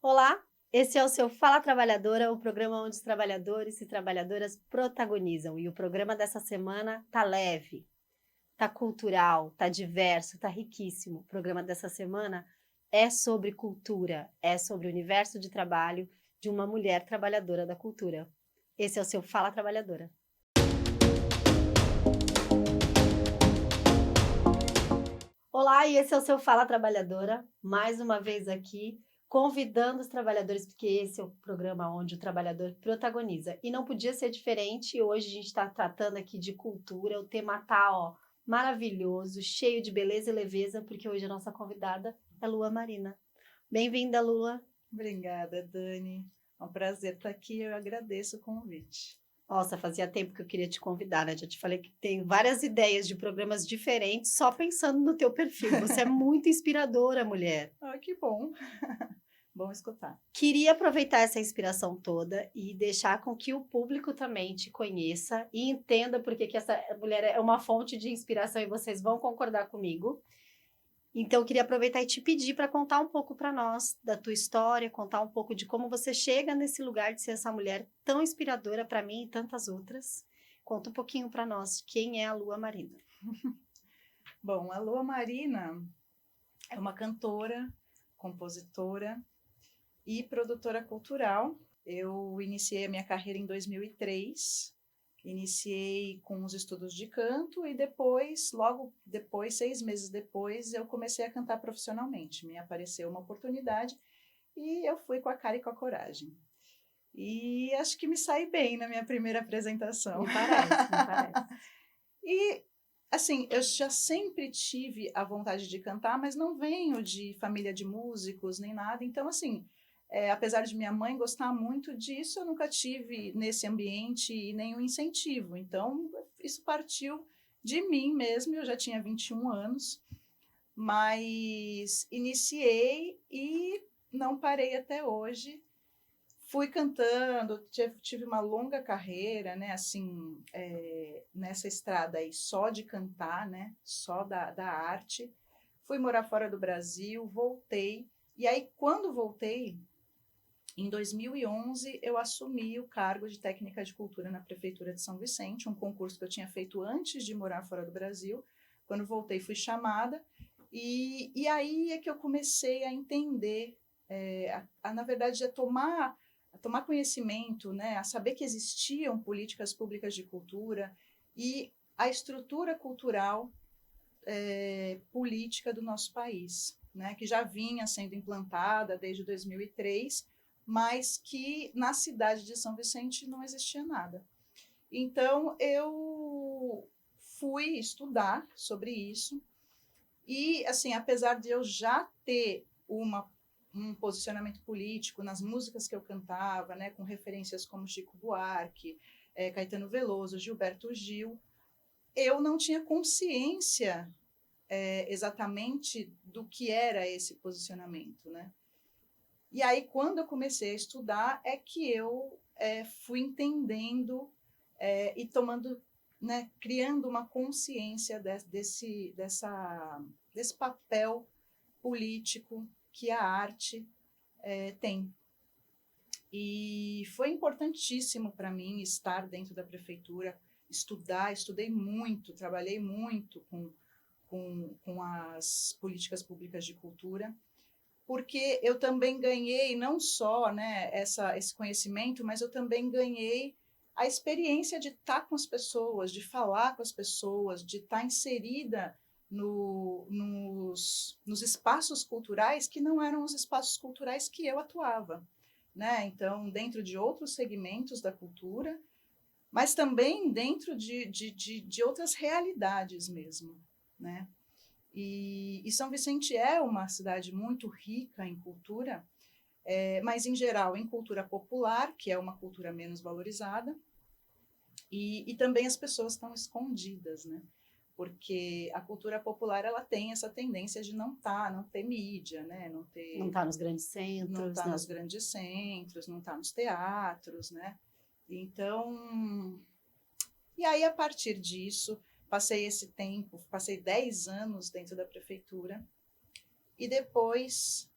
Olá, esse é o seu Fala Trabalhadora, o programa onde os trabalhadores e trabalhadoras protagonizam. E o programa dessa semana tá leve, tá cultural, tá diverso, tá riquíssimo. O programa dessa semana é sobre cultura, é sobre o universo de trabalho de uma mulher trabalhadora da cultura. Esse é o seu Fala Trabalhadora. Olá, e esse é o seu Fala Trabalhadora, mais uma vez aqui, convidando os trabalhadores, porque esse é o programa onde o trabalhador protagoniza. E não podia ser diferente, hoje a gente está tratando aqui de cultura, o tema tá, ó, maravilhoso, cheio de beleza e leveza, porque hoje a nossa convidada é Lua Marina. Bem-vinda, Lua. Obrigada, Dani. É um prazer estar aqui. Eu agradeço o convite. Nossa, fazia tempo que eu queria te convidar, né? Já te falei que tem várias ideias de programas diferentes só pensando no teu perfil. Você é muito inspiradora, mulher. Ah, que bom. Bom escutar. Queria aproveitar essa inspiração toda e deixar com que o público também te conheça e entenda por que que essa mulher é uma fonte de inspiração e vocês vão concordar comigo. Então, eu queria aproveitar e te pedir para contar um pouco para nós da tua história, contar um pouco de como você chega nesse lugar de ser essa mulher tão inspiradora para mim e tantas outras. Conta um pouquinho para nós quem é a Lua Marina. Bom, a Lua Marina é uma cantora, compositora e produtora cultural. Eu iniciei a minha carreira em 2003. Iniciei com os estudos de canto e depois, logo depois, 6 meses depois, eu comecei a cantar profissionalmente. Me apareceu uma oportunidade e eu fui com a cara e com a coragem. E acho que me saí bem na minha primeira apresentação. Me parece, me parece. E, assim, eu já sempre tive a vontade de cantar, mas não venho de família de músicos nem nada. Então, assim, apesar de minha mãe gostar muito disso, eu nunca tive nesse ambiente nenhum incentivo. Então, isso partiu de mim mesmo. Eu já tinha 21 anos, mas iniciei e não parei até hoje. Fui cantando, tive uma longa carreira, né, assim, nessa estrada aí só de cantar, né, só da arte. Fui morar fora do Brasil, voltei, e aí quando voltei, em 2011, eu assumi o cargo de técnica de cultura na Prefeitura de São Vicente, um concurso que eu tinha feito antes de morar fora do Brasil. Quando voltei, fui chamada, e aí é que eu comecei a entender, na verdade, a tomar conhecimento, né, a saber que existiam políticas públicas de cultura e a estrutura cultural política do nosso país, né, que já vinha sendo implantada desde 2003, mas que na cidade de São Vicente não existia nada. Então, eu fui estudar sobre isso e, assim, apesar de eu já ter um posicionamento político nas músicas que eu cantava, né, com referências como Chico Buarque, Caetano Veloso, Gilberto Gil, eu não tinha consciência exatamente do que era esse posicionamento, né? E aí, quando eu comecei a estudar, é que eu fui entendendo e tomando, né, criando uma consciência desse papel político que a arte tem. E foi importantíssimo para mim estar dentro da prefeitura, estudei muito, trabalhei muito com as políticas públicas de cultura, porque eu também ganhei não só, né, esse conhecimento, mas eu também ganhei a experiência de estar com as pessoas, de falar com as pessoas, de estar inserida nos espaços culturais que não eram os espaços culturais que eu atuava, né? Então, dentro de outros segmentos da cultura, mas também dentro de outras realidades mesmo, né? E São Vicente é uma cidade muito rica em cultura, mas em geral em cultura popular, que é uma cultura menos valorizada, e também as pessoas estão escondidas, né? Porque a cultura popular ela tem essa tendência de não ter mídia, né? Não está nos grandes Não centros, tá nos nas... grandes centros, não tá nos teatros, né? Então, e aí a partir disso, passei esse tempo, passei 10 anos dentro da prefeitura, e depois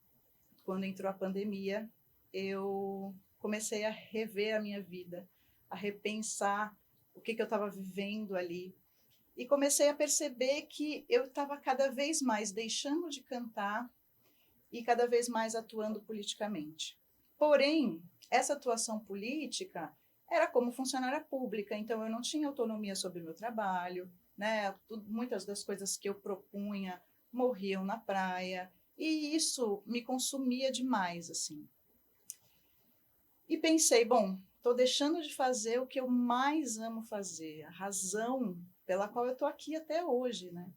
quando entrou a pandemia, eu comecei a rever a minha vida, a repensar o que eu estava vivendo ali. E comecei a perceber que eu estava cada vez mais deixando de cantar e cada vez mais atuando politicamente. Porém, essa atuação política era como funcionária pública, então eu não tinha autonomia sobre o meu trabalho, né? Muitas das coisas que eu propunha morriam na praia, e isso me consumia demais, assim. E pensei, bom, estou deixando de fazer o que eu mais amo fazer, a razão pela qual eu estou aqui até hoje, né?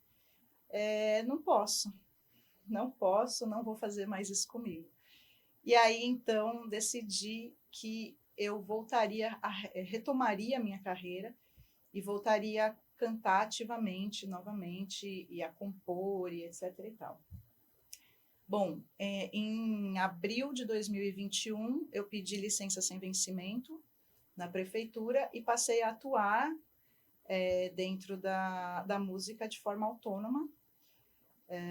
Não posso, não vou fazer mais isso comigo. E aí, então, decidi que eu retomaria a minha carreira e voltaria a cantar ativamente, novamente, e a compor, e etc. e tal. Bom, em abril de 2021, eu pedi licença sem vencimento na prefeitura e passei a atuar dentro da música de forma autônoma.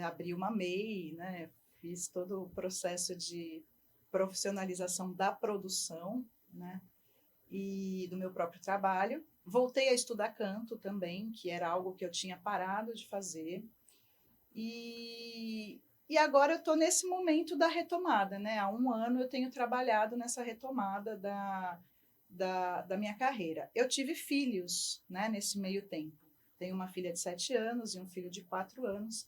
Abri uma MEI, né? Fiz todo o processo de profissionalização da produção, né? E do meu próprio trabalho. Voltei a estudar canto também, que era algo que eu tinha parado de fazer. E agora eu estou nesse momento da retomada, né? Há 1 ano eu tenho trabalhado nessa retomada da minha carreira. Eu tive filhos, né, nesse meio tempo. Tenho uma filha de 7 anos e um filho de 4 anos.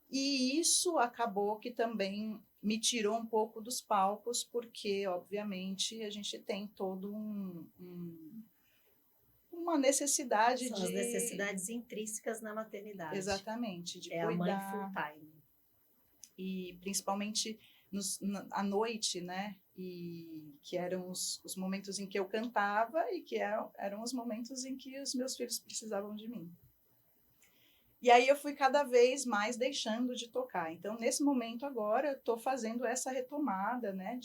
E isso acabou que também me tirou um pouco dos palcos, porque, obviamente, a gente tem todo uma necessidade São de... as necessidades intrínsecas na maternidade. Exatamente, de cuidar. A mãe full-time. E principalmente à noite, né? E que eram os momentos em que eu cantava e que eram os momentos em que os meus filhos precisavam de mim. E aí eu fui cada vez mais deixando de tocar. Então, nesse momento agora, eu estou fazendo essa retomada, né,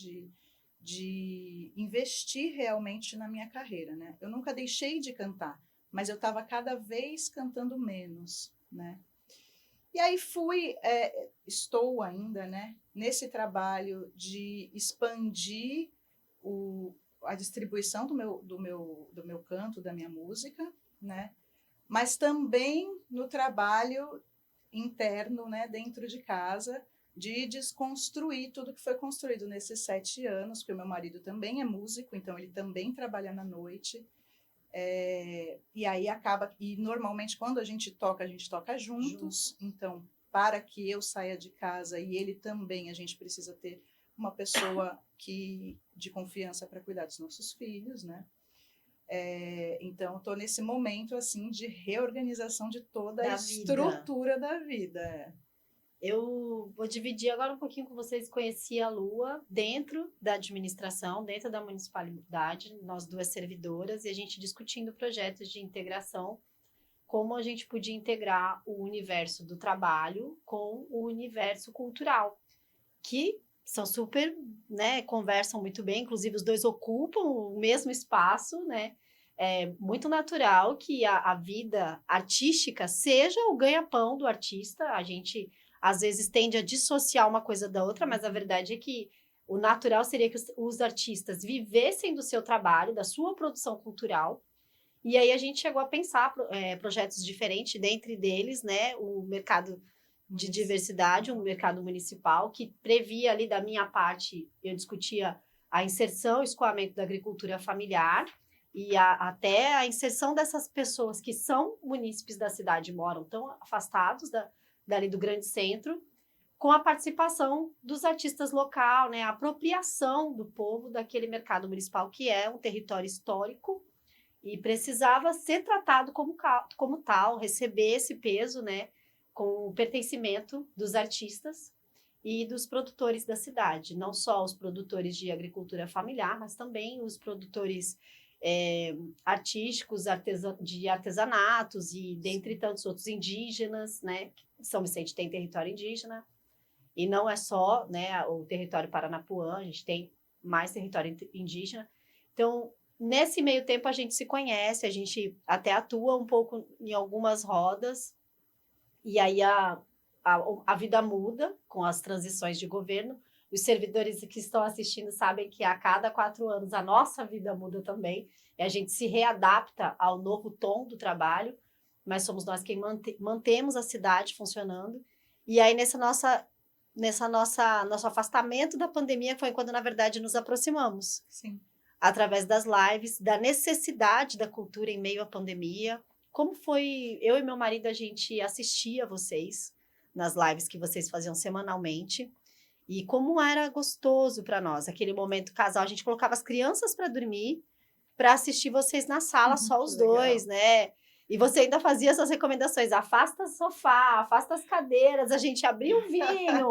de investir realmente na minha carreira, né? Eu nunca deixei de cantar, mas eu estava cada vez cantando menos, né? E aí estou ainda, né, nesse trabalho de expandir a distribuição do meu canto, da minha música, né? Mas também no trabalho interno, né, dentro de casa, de desconstruir tudo que foi construído nesses 7 anos, porque o meu marido também é músico, então ele também trabalha na noite. E aí acaba, e normalmente quando a gente toca juntos. Então, para que eu saia de casa e ele também, a gente precisa ter uma pessoa de confiança para cuidar dos nossos filhos, né? Então, estou nesse momento assim de reorganização de toda a estrutura da vida. Eu vou dividir agora um pouquinho com vocês. Conheci a Lua dentro da administração, dentro da municipalidade, nós 2 servidoras, e a gente discutindo projetos de integração, como a gente podia integrar o universo do trabalho com o universo cultural, que são super, né, conversam muito bem, inclusive os 2 ocupam o mesmo espaço, né? É muito natural que a vida artística seja o ganha-pão do artista. A gente, às vezes, tende a dissociar uma coisa da outra, mas a verdade é que o natural seria que os artistas vivessem do seu trabalho, da sua produção cultural. E aí a gente chegou a pensar projetos diferentes, dentre deles, né, o mercado de diversidade, um mercado municipal, que previa ali da minha parte, eu discutia a inserção e escoamento da agricultura familiar, e até a inserção dessas pessoas que são munícipes da cidade, moram tão afastados dali do grande centro, com a participação dos artistas locais, né, a apropriação do povo daquele mercado municipal, que é um território histórico, e precisava ser tratado como tal, receber esse peso, né, com o pertencimento dos artistas e dos produtores da cidade, não só os produtores de agricultura familiar, mas também os produtores artísticos, de artesanatos e dentre tantos outros indígenas, né? São Vicente tem território indígena, e não é só, né, o território Paranapuã, a gente tem mais território indígena. Então, nesse meio tempo, a gente se conhece, a gente até atua um pouco em algumas rodas, e aí a vida muda com as transições de governo, os servidores que estão assistindo sabem que a cada 4 anos a nossa vida muda também, e a gente se readapta ao novo tom do trabalho, mas somos nós quem mantemos a cidade funcionando. E aí, nosso afastamento da pandemia foi quando, na verdade, nos aproximamos. Sim. Através das lives, da necessidade da cultura em meio à pandemia. Como foi? Eu e meu marido, a gente assistia vocês nas lives que vocês faziam semanalmente. E como era gostoso para nós, aquele momento casal. A gente colocava as crianças para dormir, para assistir vocês na sala, só os dois, né? E você ainda fazia essas recomendações, afasta o sofá, afasta as cadeiras, a gente abria o vinho,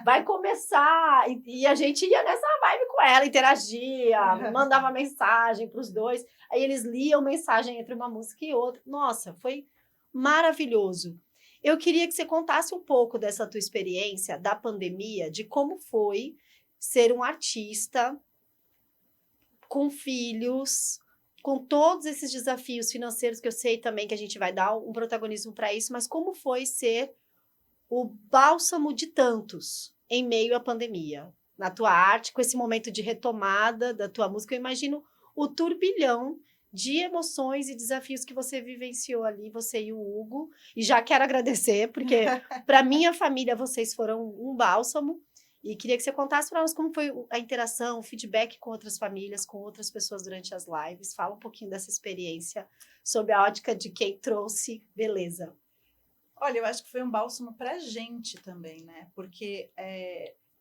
vai começar, e a gente ia nessa vibe com ela, interagia, mandava mensagem para os dois, aí eles liam mensagem entre uma música e outra. Nossa, foi maravilhoso. Eu queria que você contasse um pouco dessa tua experiência da pandemia, de como foi ser um artista com filhos, com todos esses desafios financeiros que eu sei também que a gente vai dar um protagonismo para isso, mas como foi ser o bálsamo de tantos em meio à pandemia? Na tua arte, com esse momento de retomada da tua música, eu imagino o turbilhão de emoções e desafios que você vivenciou ali, você e o Hugo, e já quero agradecer, porque para minha família vocês foram um bálsamo, e queria que você contasse para nós como foi a interação, o feedback com outras famílias, com outras pessoas durante as lives. Fala um pouquinho dessa experiência, sob a ótica de quem trouxe beleza. Olha, eu acho que foi um bálsamo para a gente também, né? Porque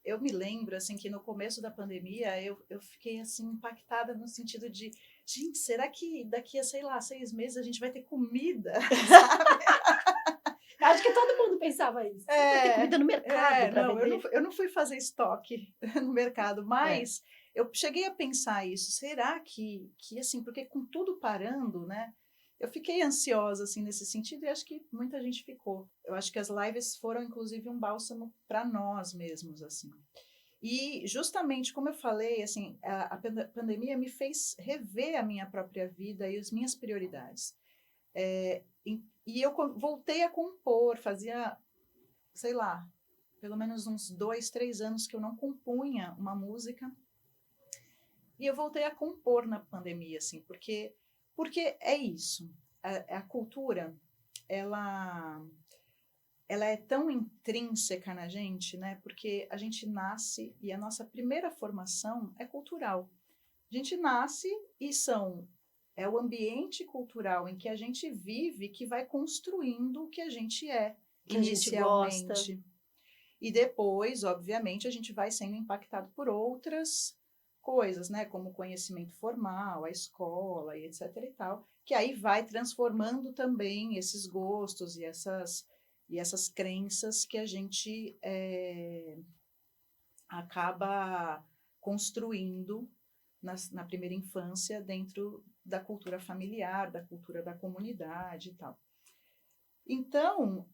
eu me lembro, assim, que no começo da pandemia eu fiquei, assim, impactada no sentido de, gente, será que daqui a, sei lá, 6 meses a gente vai ter comida, sabe? Acho que todo mundo pensava isso. Vai ter comida no mercado para vender. Eu não fui fazer estoque no mercado, mas eu cheguei a pensar isso. Será que assim, porque com tudo parando, né? Eu fiquei ansiosa, assim, nesse sentido, e acho que muita gente ficou. Eu acho que as lives foram, inclusive, um bálsamo para nós mesmos, assim. E, justamente, como eu falei, assim, a pandemia me fez rever a minha própria vida e as minhas prioridades. E eu voltei a compor, fazia, sei lá, pelo menos uns 2, 3 anos que eu não compunha uma música. E eu voltei a compor na pandemia, assim, porque é isso. A cultura, ela é tão intrínseca na gente, né? Porque a gente nasce e a nossa primeira formação é cultural. A gente nasce e é o ambiente cultural em que a gente vive que vai construindo o que a gente é que inicialmente. A gente gosta. E depois, obviamente, a gente vai sendo impactado por outras coisas, né? Como o conhecimento formal, a escola e etc e tal, que aí vai transformando também esses gostos e essas crenças que a gente acaba construindo na primeira infância dentro da cultura familiar, da cultura da comunidade e tal. Então,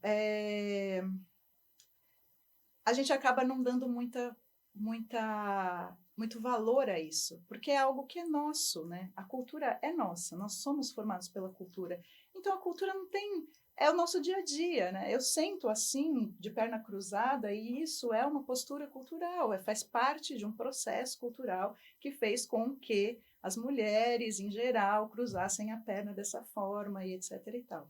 a gente acaba não dando muito valor a isso, porque é algo que é nosso, né? A cultura é nossa, nós somos formados pela cultura. Então, a cultura não tem... É o nosso dia a dia, né? Eu sento assim, de perna cruzada, e isso é uma postura cultural, faz parte de um processo cultural que fez com que as mulheres, em geral, cruzassem a perna dessa forma, e etc e tal.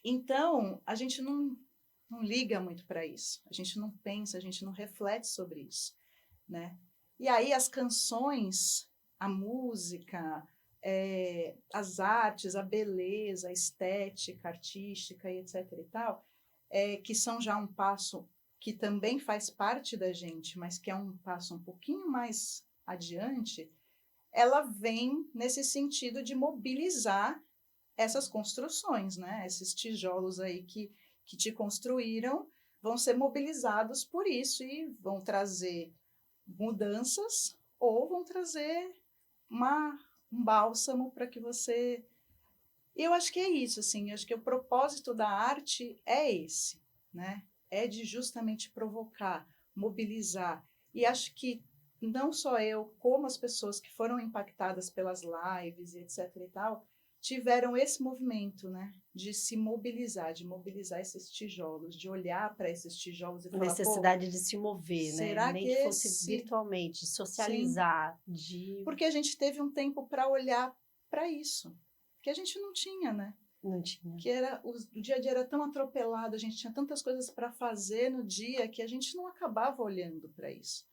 Então, a gente não liga muito para isso, a gente não pensa, a gente não reflete sobre isso, né? E aí as canções, a música, as artes, a beleza, a estética, artística e etc e tal, que são já um passo que também faz parte da gente, mas que é um passo um pouquinho mais adiante, ela vem nesse sentido de mobilizar essas construções, né? Esses tijolos aí que te construíram vão ser mobilizados por isso e vão trazer mudanças ou vão trazer um bálsamo para que você... Eu acho que é isso, assim, eu acho que o propósito da arte é esse, né? É de justamente provocar, mobilizar. E acho que não só eu, como as pessoas que foram impactadas pelas lives e etc e tal, tiveram esse movimento, né, de se mobilizar, de mobilizar esses tijolos, de olhar para esses tijolos e A falar, pô, necessidade de se mover, né? será Nem que que fosse esse... virtualmente, de Sim, socializar, de... porque a gente teve um tempo para olhar para isso, que a gente não tinha, né? Não tinha. Que era o dia a dia era tão atropelado, a gente tinha tantas coisas para fazer no dia que a gente não acabava olhando para isso.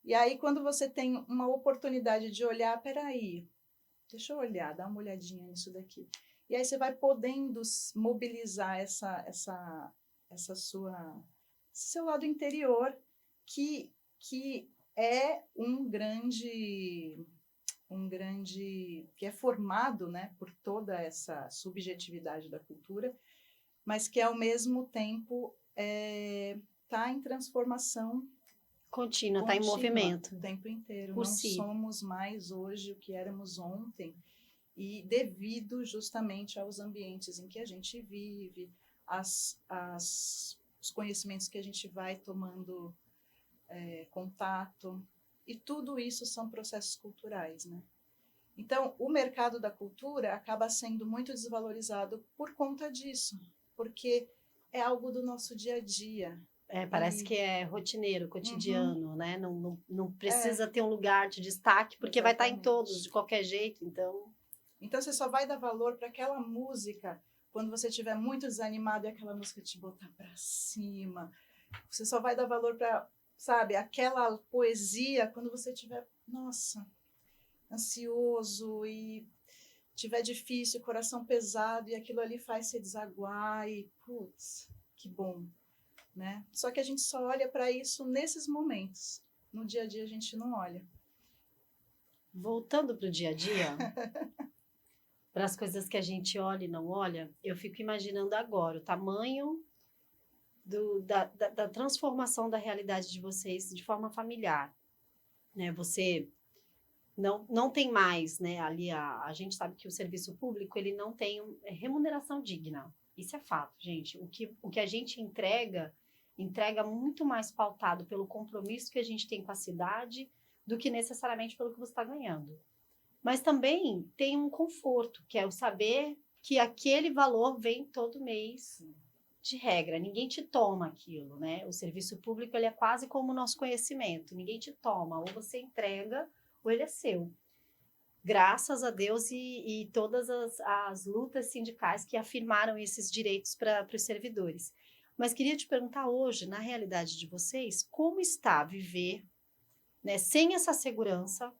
E aí, quando você tem uma oportunidade de olhar, peraí, deixa eu olhar, dá uma olhadinha nisso daqui. E aí você vai podendo mobilizar esse seu lado interior, que é que é formado, né, por toda essa subjetividade da cultura, mas que ao mesmo tempo está em transformação Contínua, está em contínua movimento, o tempo inteiro. por Não si. somos mais hoje o que éramos ontem, e devido justamente aos ambientes em que a gente vive, os conhecimentos que a gente vai tomando contato, e tudo isso são processos culturais, né? Então, o mercado da cultura acaba sendo muito desvalorizado por conta disso, porque é algo do nosso dia a dia. Parece que é rotineiro, Uhum, cotidiano, né? Não é, precisa ter um lugar de destaque, porque vai estar em todos, exatamente. de qualquer jeito, então... Então, você só vai dar valor para aquela música quando você estiver muito desanimado e aquela música te botar para cima. Você só vai dar valor para, sabe, aquela poesia quando você estiver, nossa, ansioso e tiver difícil, coração pesado, e aquilo ali faz você desaguar e, putz, que bom, né? Só que a gente só olha para isso nesses momentos. No dia a dia a gente não olha. Voltando para o dia a dia, para as coisas que a gente olha e não olha, eu fico imaginando agora o tamanho da transformação da realidade de vocês de forma familiar, né? Você não tem mais, né? Ali a gente sabe que o serviço público ele não tem remuneração digna. Isso é fato, gente. O que a gente entrega muito mais pautado pelo compromisso que a gente tem com a cidade do que necessariamente pelo que você está ganhando. Mas também tem um conforto, que é o saber que aquele valor vem todo mês de regra, ninguém te toma aquilo, né? O serviço público ele é quase como o nosso conhecimento, ninguém te toma, ou você entrega ou ele é seu. Graças a Deus e todas as lutas sindicais que afirmaram esses direitos para os servidores. Mas queria te perguntar hoje, na realidade de vocês, como está viver, né, sem essa segurança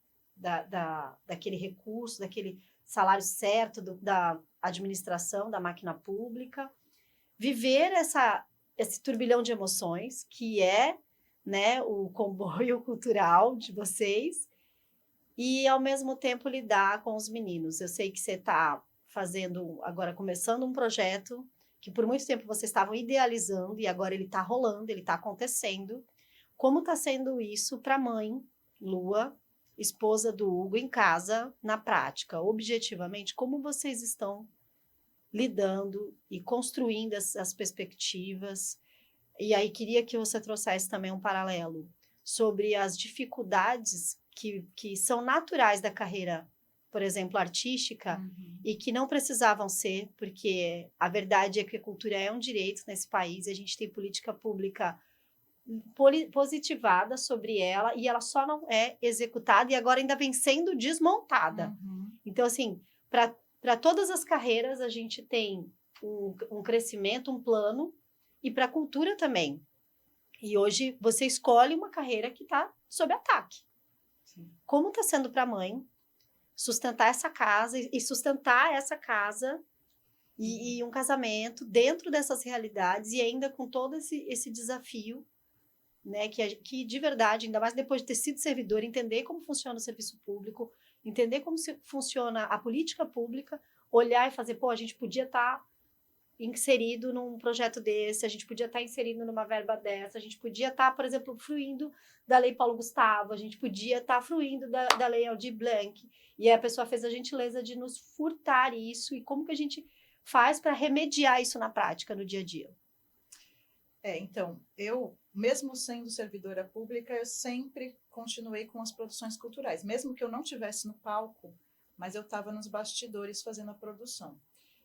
daquele recurso, daquele salário certo da administração, da máquina pública, viver esse turbilhão de emoções, que é, né, o comboio cultural de vocês, e ao mesmo tempo lidar com os meninos. Eu sei que você está agora começando um projeto que por muito tempo vocês estavam idealizando e agora ele está rolando, ele está acontecendo. Como está sendo isso para a mãe, Lua, esposa do Hugo, em casa, na prática? Objetivamente, como vocês estão lidando e construindo as perspectivas? E aí queria que você trouxesse também um paralelo sobre as dificuldades que são naturais da carreira, por exemplo, artística, e que não precisavam ser, porque a verdade é que a cultura é um direito nesse país, e a gente tem política pública positivada sobre ela, e ela só não é executada, e agora ainda vem sendo desmontada. Então, assim, para todas as carreiras, a gente tem um crescimento, um plano, e para a cultura também. E hoje você escolhe uma carreira que está sob ataque. Sim. Como está sendo para a mãe sustentar essa casa e sustentar essa casa e um casamento dentro dessas realidades e ainda com todo esse desafio, né, que de verdade, ainda mais depois de ter sido servidor, entender como funciona o serviço público, entender como funciona a política pública, olhar e fazer, pô, a gente podia estar inserido num projeto desse, a gente podia estar inserido numa verba dessa, a gente podia estar, por exemplo, fruindo da Lei Paulo Gustavo, a gente podia estar fruindo da Lei Aldir Blanc, e a pessoa fez a gentileza de nos furtar isso, e como que a gente faz para remediar isso na prática, no dia a dia? Então, eu, mesmo sendo servidora pública, eu sempre continuei com as produções culturais. Mesmo que eu não estivesse no palco, mas eu estava nos bastidores fazendo a produção.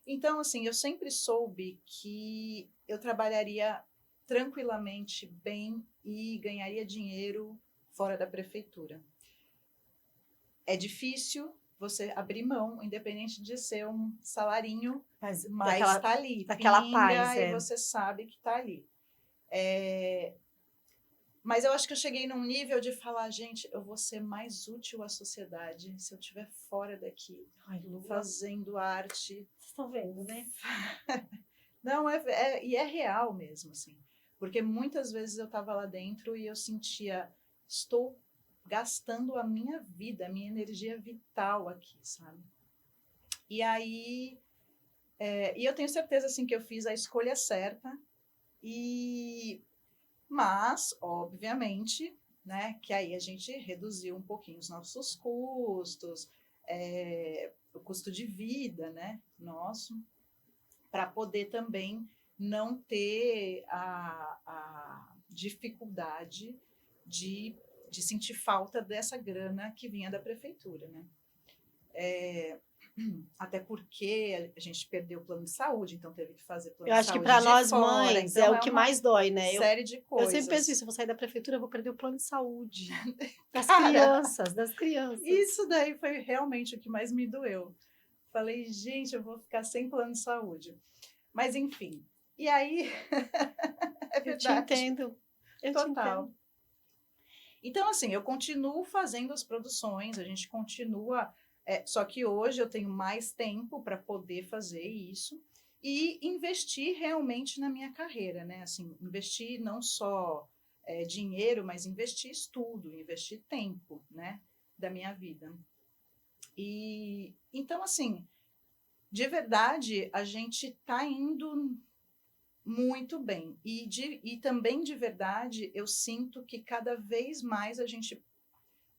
Então, assim, eu sempre soube que eu trabalharia tranquilamente bem e ganharia dinheiro fora da prefeitura. É difícil você abrir mão, independente de ser um salarinho, mas está ali, daquela pinga, paz, e você sabe que está ali. Mas eu acho que eu cheguei num nível de falar, gente, eu vou ser mais útil à sociedade se eu estiver fora daqui, fazendo arte. Vocês estão vendo, né? Não, e é real mesmo, assim. Porque muitas vezes eu estava lá dentro e eu sentia, estou gastando a minha vida, a minha energia vital aqui, sabe? E aí, e eu tenho certeza, assim, que eu fiz a escolha certa. Mas, obviamente, né, que aí a gente reduziu um pouquinho os nossos custos, o custo de vida, né, nosso, para poder também não ter a dificuldade de sentir falta dessa grana que vinha da prefeitura, né? Até porque a gente perdeu o plano de saúde, então teve que fazer plano Eu de acho que saúde para de nós fora. mães Então, é o que mais dói, né? Série de Eu coisas. sempre penso isso, eu vou sair da prefeitura, eu vou perder o plano de saúde das Cara, crianças. Isso daí foi realmente o que mais me doeu. Falei, gente, eu vou ficar sem plano de saúde. Mas, enfim. E aí, é verdade. Eu te entendo. Total. Então, assim, eu continuo fazendo as produções, a gente continua... só que hoje eu tenho mais tempo para poder fazer isso e investir realmente na minha carreira, né? Assim, investir não só dinheiro, mas investir estudo, investir tempo, né? Da minha vida. E então, assim, de verdade, a gente está indo muito bem. E também, de verdade, eu sinto que cada vez mais a gente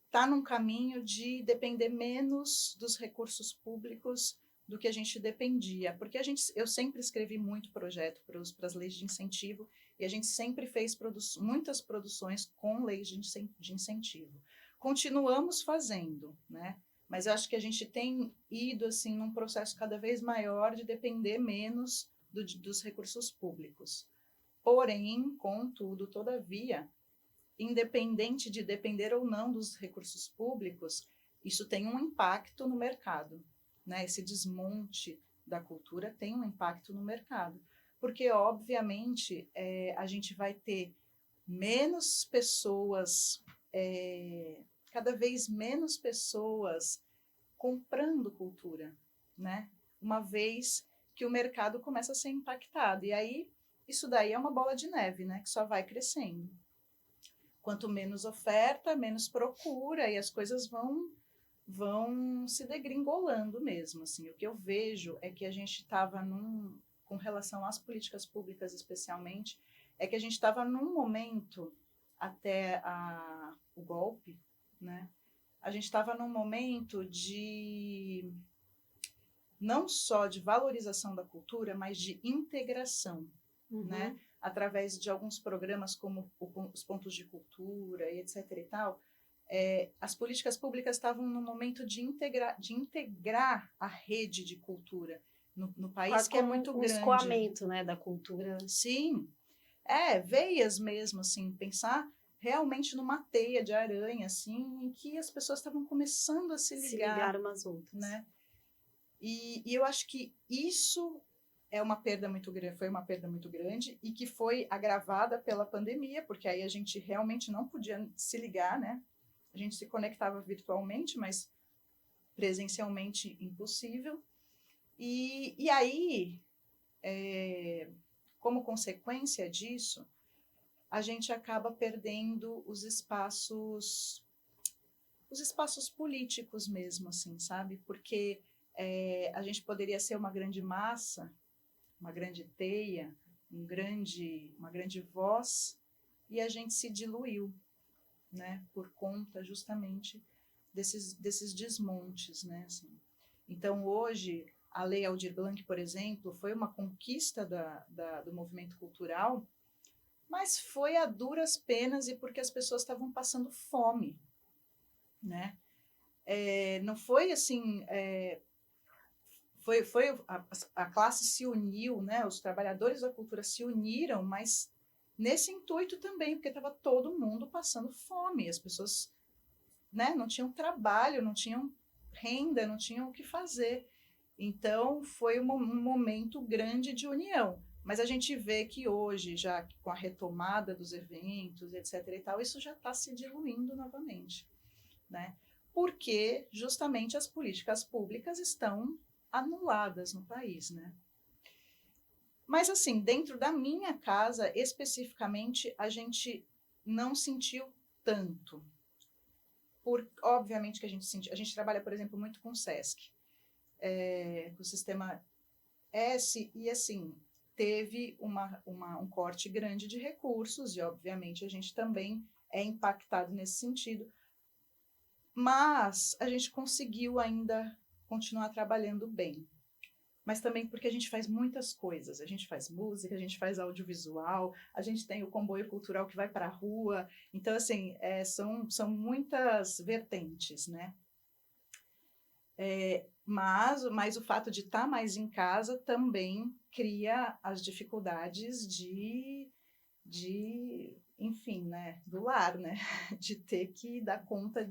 está num caminho de depender menos dos recursos públicos do que a gente dependia. Porque eu sempre escrevi muito projeto para as leis de incentivo e a gente sempre fez muitas produções com leis de incentivo. Continuamos fazendo, né? Mas eu acho que a gente tem ido assim num processo cada vez maior de depender menos dos recursos públicos. Porém, contudo, todavia, independente de depender ou não dos recursos públicos, isso tem um impacto no mercado, né? Esse desmonte da cultura tem um impacto no mercado, porque, obviamente, a gente vai ter menos pessoas, cada vez menos pessoas comprando cultura, né? Uma vez que o mercado começa a ser impactado. E aí, isso daí é uma bola de neve, né? Que só vai crescendo. Quanto menos oferta, menos procura, e as coisas vão se degringolando mesmo. Assim. O que eu vejo é que a gente estava com relação às políticas públicas especialmente, é que a gente estava num momento, até o golpe, né? A gente estava num momento de não só de valorização da cultura, mas de integração, né? Através de alguns programas como os pontos de cultura e etc. e tal, as políticas públicas estavam no momento de integrar a rede de cultura no país, quase que é muito grande. Escoamento, né, da cultura. Sim, veias mesmo, assim, pensar realmente numa teia de aranha, assim, em que as pessoas estavam começando a se ligar umas outras, né? E eu acho que isso foi uma perda muito grande e que foi agravada pela pandemia, porque aí a gente realmente não podia se ligar, né? A gente se conectava virtualmente, mas presencialmente impossível. E aí, como consequência disso, a gente acaba perdendo os espaços políticos mesmo, assim, sabe? Porque a gente poderia ser uma grande massa, uma grande teia, uma grande voz, e a gente se diluiu, né? Por conta justamente desses desmontes, né? Assim. Então, hoje, a Lei Aldir Blanc, por exemplo, foi uma conquista do movimento cultural, mas foi a duras penas e porque as pessoas estavam passando fome, né? não foi assim, foi a classe se uniu, né? Os trabalhadores da cultura se uniram, mas nesse intuito também, porque estava todo mundo passando fome, as pessoas, né, não tinham trabalho, não tinham renda, não tinham o que fazer. Então, foi um momento grande de união. Mas a gente vê que hoje, já com a retomada dos eventos, etc. e tal, isso já está se diluindo novamente, né? Porque justamente as políticas públicas estão anuladas no país, né? Mas, assim, dentro da minha casa, especificamente, a gente não sentiu tanto. Obviamente que a gente sentiu. A gente trabalha, por exemplo, muito com o SESC, com o sistema S, e assim, teve um corte grande de recursos, e obviamente a gente também é impactado nesse sentido, mas a gente conseguiu ainda continuar trabalhando bem. Mas também porque a gente faz muitas coisas. A gente faz música, a gente faz audiovisual, a gente tem o comboio cultural que vai para a rua. Então, assim, são muitas vertentes, né? Mas o fato de estar mais em casa também cria as dificuldades enfim, né, do lar, né? De ter que dar conta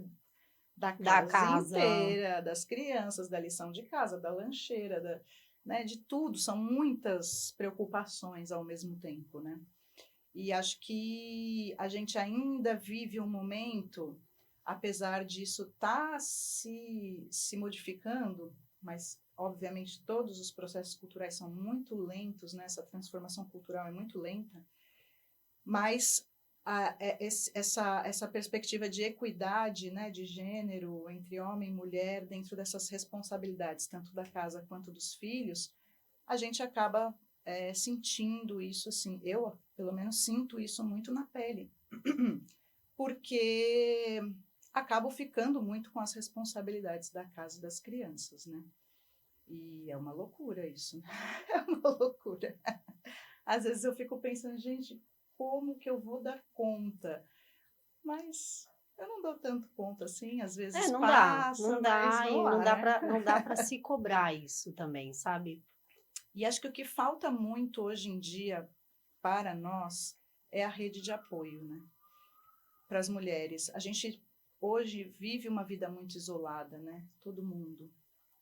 da casa inteira, das crianças, da lição de casa, da lancheira, né, de tudo. São muitas preocupações ao mesmo tempo, né? E acho que a gente ainda vive um momento, apesar disso estar se modificando, mas obviamente todos os processos culturais são muito lentos, né? Essa transformação cultural é muito lenta, mas essa perspectiva de equidade, né, de gênero entre homem e mulher dentro dessas responsabilidades, tanto da casa quanto dos filhos, a gente acaba sentindo isso, assim, eu pelo menos sinto isso muito na pele, porque acabo ficando muito com as responsabilidades da casa e das crianças, né? E é uma loucura isso, né? É uma loucura. Às vezes eu fico pensando, gente, como que eu vou dar conta? Mas eu não dou tanto conta assim, às vezes não passa, mas dá, e vamos lá, né? não dá para se cobrar isso também, sabe? E acho que o que falta muito hoje em dia para nós é a rede de apoio, né? Para as mulheres. A gente hoje vive uma vida muito isolada, né? Todo mundo.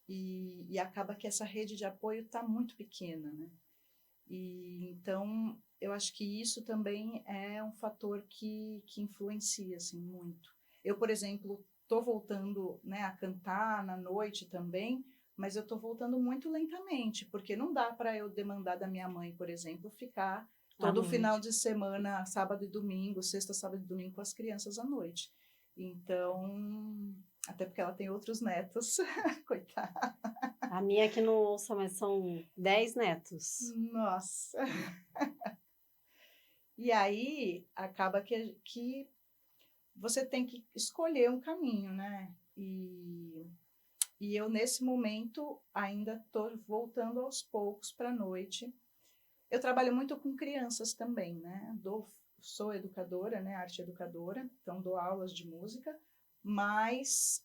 E acaba que essa rede de apoio está muito pequena, né? E então eu acho que isso também é um fator que influencia assim muito. Eu, por exemplo, estou voltando, né, a cantar na noite também, mas eu estou voltando muito lentamente, porque não dá para eu demandar da minha mãe, por exemplo, ficar todo final de semana, sábado e domingo, sexta, sábado e domingo com as crianças à noite. Então, até porque ela tem outros netos, coitada. A minha que não ouça, mas são 10 netos. Nossa! E aí acaba que você tem que escolher um caminho, né? E eu, nesse momento, ainda estou voltando aos poucos para a noite. Eu trabalho muito com crianças também, né? Sou educadora, né? Arte educadora, então dou aulas de música, mas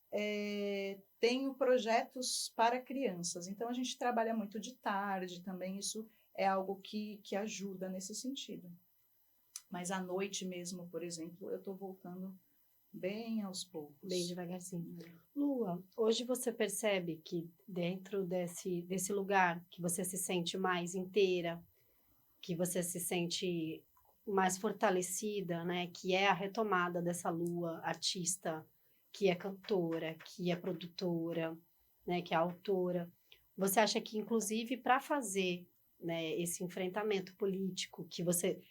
tenho projetos para crianças. Então a gente trabalha muito de tarde também, isso é algo que ajuda nesse sentido. Mas à noite mesmo, por exemplo, eu estou voltando bem aos poucos. Bem devagarzinho. Lua, hoje você percebe que dentro desse lugar que você se sente mais inteira, que você se sente mais fortalecida, né? Que é a retomada dessa Lua artista, que é cantora, que é produtora, né? Que é autora. Você acha que, inclusive, para fazer, né, esse enfrentamento político, que você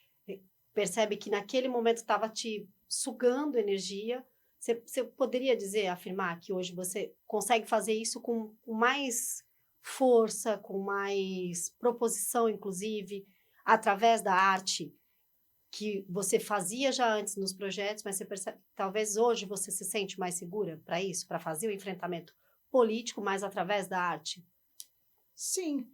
percebe que naquele momento estava te sugando energia, você poderia dizer, afirmar que hoje você consegue fazer isso com mais força, com mais proposição, inclusive, através da arte que você fazia já antes nos projetos, mas você percebe que talvez hoje você se sente mais segura para isso, para fazer o enfrentamento político, mas através da arte? Sim,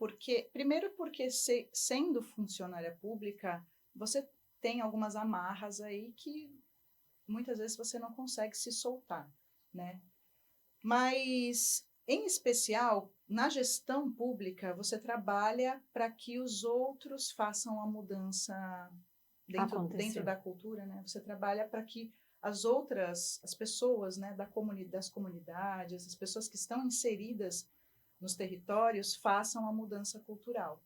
primeiro porque sendo funcionária pública, você tem algumas amarras aí que muitas vezes você não consegue se soltar, né? Mas, em especial, na gestão pública, você trabalha para que os outros façam a mudança dentro da cultura, né? Você trabalha para que as pessoas, né, das comunidades, as pessoas que estão inseridas nos territórios, façam a mudança cultural.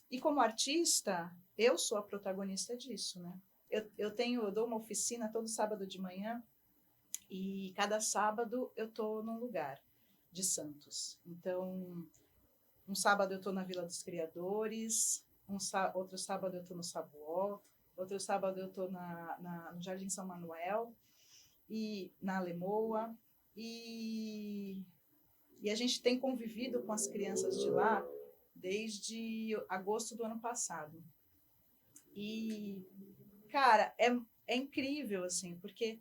E como artista, eu sou a protagonista disso, né? Eu dou uma oficina todo sábado de manhã, e cada sábado eu estou num lugar de Santos. Então, um sábado eu estou na Vila dos Criadores, outro sábado eu estou no Sabuó, outro sábado eu estou no Jardim São Manuel, e na Alemoa, e a gente tem convivido com as crianças de lá desde agosto do ano passado. E, cara, é incrível, assim, porque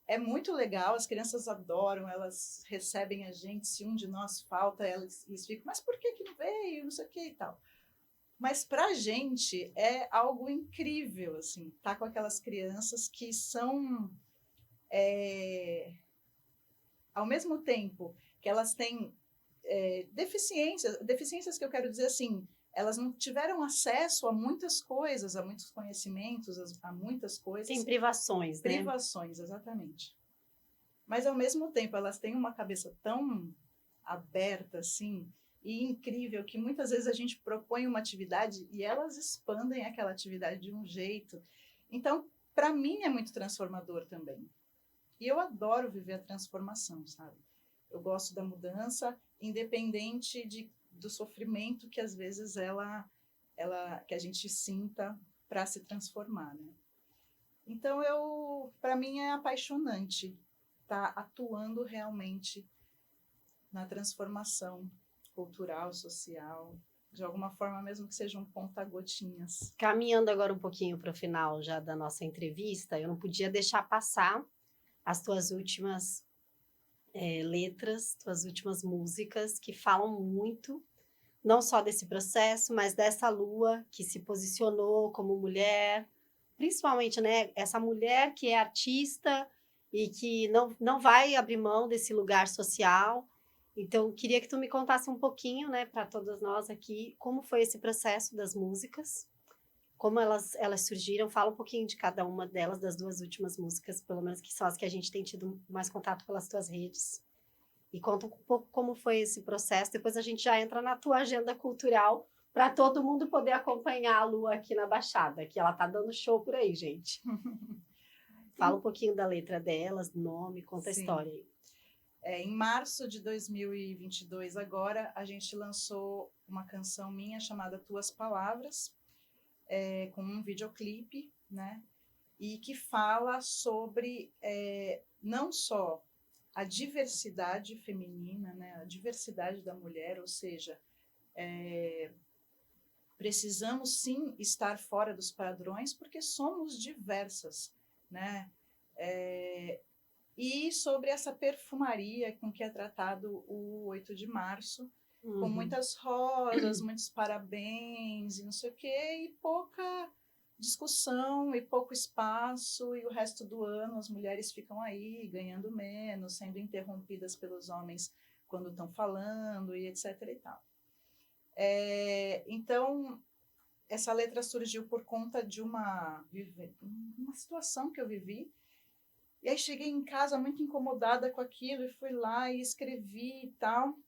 é muito legal, as crianças adoram, elas recebem a gente, se um de nós falta, eles ficam, mas por que não veio, não sei o que e tal. Mas para a gente é algo incrível, assim, tá com aquelas crianças que são, ao mesmo tempo que elas têm deficiências que eu quero dizer assim, elas não tiveram acesso a muitas coisas, a muitos conhecimentos, a muitas coisas. Tem privações, né? Privações, exatamente. Mas, ao mesmo tempo, elas têm uma cabeça tão aberta, assim, e incrível, que muitas vezes a gente propõe uma atividade e elas expandem aquela atividade de um jeito. Então, para mim, é muito transformador também. E eu adoro viver a transformação, sabe? Eu gosto da mudança, independente do sofrimento que, às vezes, que a gente sinta para se transformar, né? Então, para mim, é apaixonante estar atuando realmente na transformação cultural, social, de alguma forma, mesmo que sejam conta-gotinhas. Caminhando agora um pouquinho para o final já da nossa entrevista, eu não podia deixar passar as tuas últimas letras, tuas últimas músicas, que falam muito, não só desse processo, mas dessa lua que se posicionou como mulher, principalmente, né, essa mulher que é artista e que não vai abrir mão desse lugar social. Então, queria que tu me contasse um pouquinho, né, para todas nós aqui, como foi esse processo das músicas, como elas surgiram. Fala um pouquinho de cada uma delas, das duas últimas músicas, pelo menos que são as que a gente tem tido mais contato pelas tuas redes. E conta um pouco como foi esse processo. Depois a gente já entra na tua agenda cultural, para todo mundo poder acompanhar a Lu aqui na Baixada, que ela tá dando show por aí, gente. Fala um pouquinho da letra delas, do nome, conta a história aí. Em março de 2022, agora, a gente lançou uma canção minha chamada Tuas Palavras, com um videoclipe, né? E que fala sobre não só a diversidade feminina, né? A diversidade da mulher, ou seja, precisamos sim estar fora dos padrões porque somos diversas, né? E sobre essa perfumaria com que é tratado o 8 de março, com muitas rosas, muitos parabéns e não sei o quê, e pouca discussão e pouco espaço, e o resto do ano as mulheres ficam aí ganhando menos, sendo interrompidas pelos homens quando estão falando e etc. e tal. Então, essa letra surgiu por conta de uma situação que eu vivi. E aí cheguei em casa muito incomodada com aquilo e fui lá e escrevi e tal.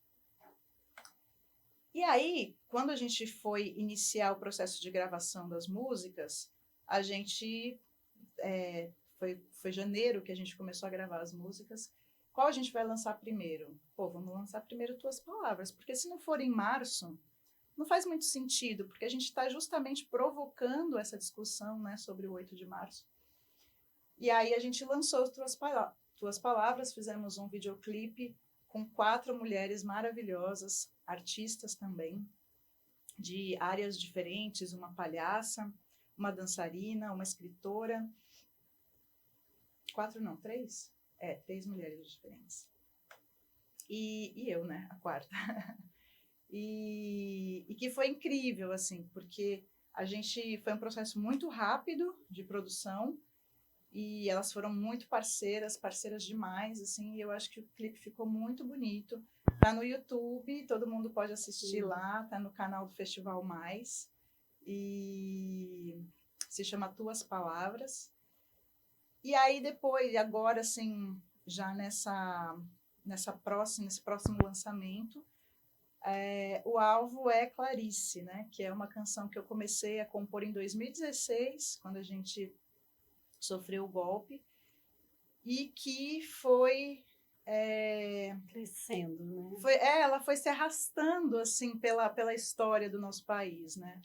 E aí, quando a gente foi iniciar o processo de gravação das músicas, a gente... foi janeiro que a gente começou a gravar as músicas. Qual a gente vai lançar primeiro? Pô, vamos lançar primeiro Tuas Palavras, porque se não for em março, não faz muito sentido, porque a gente está justamente provocando essa discussão, né, sobre o 8 de março. E aí a gente lançou Tuas Palavras, fizemos um videoclipe com 4 mulheres maravilhosas, artistas também, de áreas diferentes, uma palhaça, uma dançarina, uma escritora. 4 não, 3? 3 mulheres diferentes. E eu, né, a quarta. E que foi incrível, assim, porque foi um processo muito rápido de produção, E elas foram muito parceiras demais, assim, e eu acho que o clipe ficou muito bonito. Tá no YouTube, todo mundo pode assistir lá, tá no canal do Festival Mais, e se chama Tuas Palavras. E aí depois, agora assim, já nesse próximo lançamento, o alvo é Clarice, né? Que é uma canção que eu comecei a compor em 2016, quando a gente sofreu o golpe, e que foi crescendo, né? Ela foi se arrastando assim pela história do nosso país, né?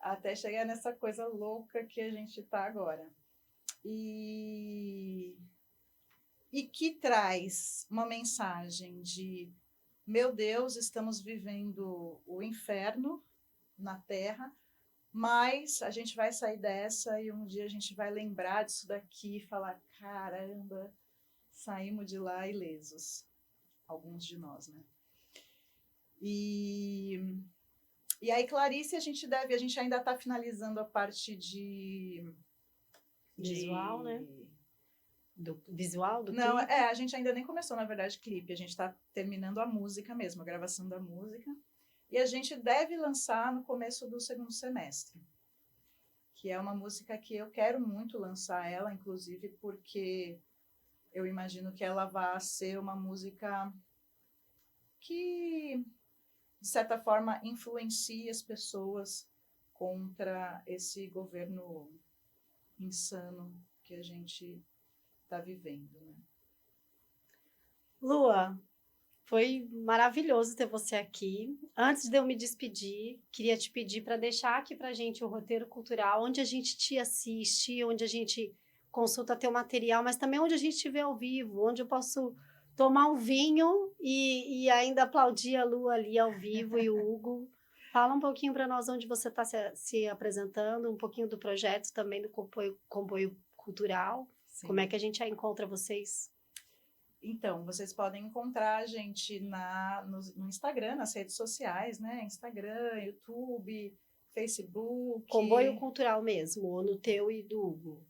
Até chegar nessa coisa louca que a gente está agora. E que traz uma mensagem de: meu Deus, estamos vivendo o inferno na Terra, mas a gente vai sair dessa e um dia a gente vai lembrar disso daqui e falar: caramba, saímos de lá ilesos. Alguns de nós, né? E aí, Clarice, a gente ainda está finalizando a parte de visual, né? Do visual do Não, clipe? a gente ainda nem começou, na verdade, clipe. A gente está terminando a música mesmo, a gravação da música. E a gente deve lançar no começo do segundo semestre, que é uma música que eu quero muito lançar ela, inclusive porque eu imagino que ela vai ser uma música que, de certa forma, influencia as pessoas contra esse governo insano que a gente está vivendo, né? Lua, foi maravilhoso ter você aqui. Antes de eu me despedir, queria te pedir para deixar aqui para a gente o roteiro cultural, onde a gente te assiste, onde a gente consulta teu material, mas também onde a gente te vê ao vivo, onde eu posso tomar um vinho e ainda aplaudir a Lua ali ao vivo e o Hugo. Fala um pouquinho para nós onde você está se apresentando, um pouquinho do projeto também do Comboio Cultural. Sim. Como é que a gente encontra vocês? Então, vocês podem encontrar a gente no Instagram, nas redes sociais, né? Instagram, YouTube, Facebook. Comboio Cultural mesmo, ou no teu e do Hugo?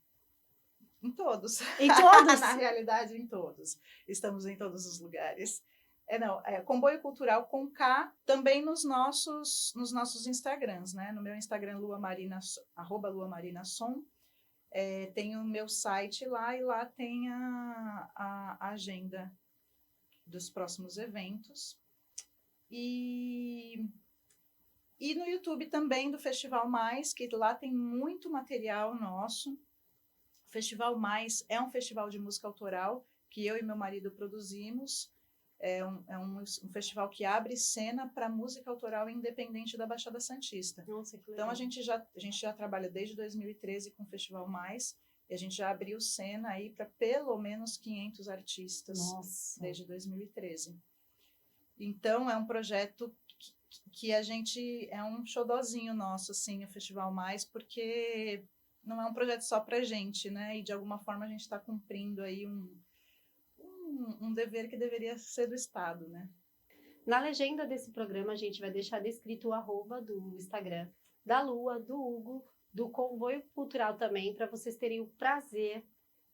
Em todos. Em todos? Na realidade, em todos. Estamos em todos os lugares. Comboio Cultural com K, também nos nossos Instagrams, né? No meu Instagram, @luamarinasom. Tem o meu site lá, e lá tem a agenda dos próximos eventos. E no YouTube também do Festival Mais, que lá tem muito material nosso. O Festival Mais é um festival de música autoral que eu e meu marido produzimos. É um festival que abre cena para música autoral independente da Baixada Santista. Nossa, que legal. Então, a gente já trabalha desde 2013 com o Festival Mais, e a gente já abriu cena aí para pelo menos 500 artistas. Nossa. Desde 2013. Então, é um projeto que a gente... É um xodozinho nosso, assim, o Festival Mais, porque não é um projeto só para a gente, né? E, de alguma forma, a gente está cumprindo aí um dever que deveria ser do Estado, né? Na legenda desse programa, a gente vai deixar descrito o @ do Instagram da Lua, do Hugo, do Comboio Cultural também, para vocês terem o prazer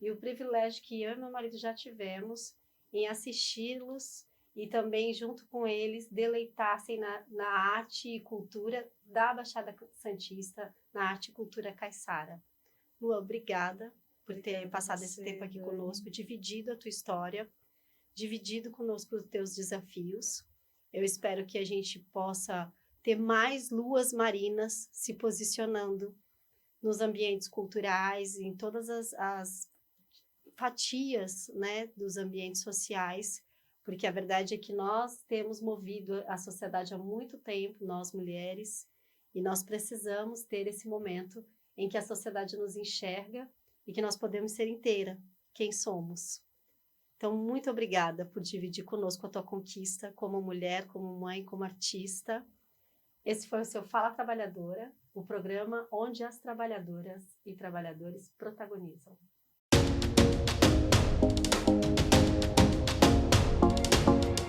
e o privilégio que eu e meu marido já tivemos em assisti-los e também, junto com eles, deleitar-se na arte e cultura da Baixada Santista, na arte e cultura caiçara. Lua, obrigada por ter passado esse tempo aqui conosco, dividido a tua história, dividido conosco os teus desafios. Eu espero que a gente possa ter mais luas marinas se posicionando nos ambientes culturais, em todas as fatias, né, dos ambientes sociais, porque a verdade é que nós temos movido a sociedade há muito tempo, nós mulheres, e nós precisamos ter esse momento em que a sociedade nos enxerga e que nós podemos ser inteira, quem somos. Então, muito obrigada por dividir conosco a tua conquista como mulher, como mãe, como artista. Esse foi o seu Fala Trabalhadora, o programa onde as trabalhadoras e trabalhadores protagonizam.